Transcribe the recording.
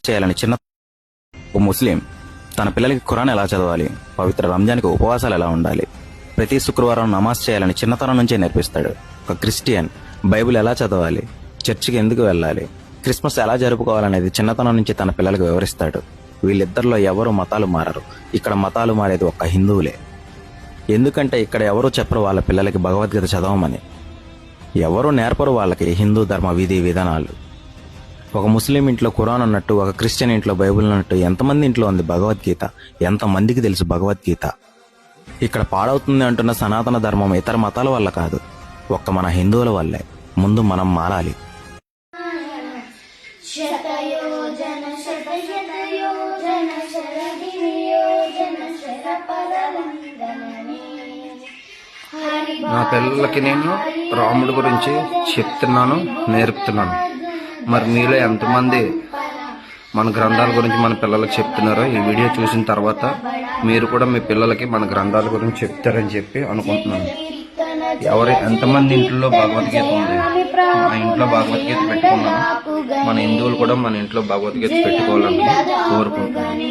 చేయాలని చిన్న ఒక ముస్లిం తన పిల్లలకి ఖురాన్ ఎలా చదవాలి, పవిత్ర రంజాన్కి ఉపవాసాలు ఎలా ఉండాలి, ప్రతి శుక్రవారం నమాజ్ చేయాలని చిన్నతనం నుంచే నేర్పిస్తాడు. ఒక క్రిస్టియన్ బైబిల్ ఎలా చదవాలి, చర్చికి ఎందుకు వెళ్ళాలి, క్రిస్మస్ ఎలా జరుపుకోవాలనేది చిన్నతనం నుంచి తన పిల్లలకు వివరిస్తాడు. వీళ్ళిద్దరిలో ఎవరు మతాలు మారరు. ఇక్కడ మతాలు మారేది ఒక్క హిందువులే. ఎందుకంటే ఇక్కడ ఎవరూ చెప్పరు వాళ్ళ పిల్లలకి భగవద్గీత చదవమని. ఎవరూ నేర్పరు వాళ్ళకి హిందూ ధర్మ విధి విధానాలు. ఒక ముస్లిం ఇంట్లో ఖురాన్ ఉన్నట్టు, ఒక క్రిస్టియన్ ఇంట్లో బైబిల్ ఉన్నట్టు ఎంతమంది ఇంట్లో ఉంది భగవద్గీత? ఎంతమందికి తెలుసు భగవద్గీత? ఇక్కడ పాడవుతుంది అంటున్న సనాతన ధర్మం ఇతర మతాల వల్ల కాదు, ఒక్క మన హిందువుల వల్లే. ముందు మనం మారాలి. నా పిల్లలకి నేను రాముడి గురించి చెప్తున్నాను, నేర్పుతున్నాను. మరి మీలో ఎంతమంది మన గ్రంథాల గురించి మన పిల్లలకు చెప్తున్నారో ఈ వీడియో చూసిన తర్వాత మీరు కూడా మీ పిల్లలకి మన గ్రంథాల గురించి చెప్తారని చెప్పి అనుకుంటున్నాను. ఎంతమంది ఇంట్లో భగవద్గీత ఉంది? మా ఇంట్లో భగవద్గీత పెట్టుకున్నాను. మన హిందువులు కూడా మన ఇంట్లో భగవద్గీత పెట్టుకోవాలని కోరుకుంటున్నాను.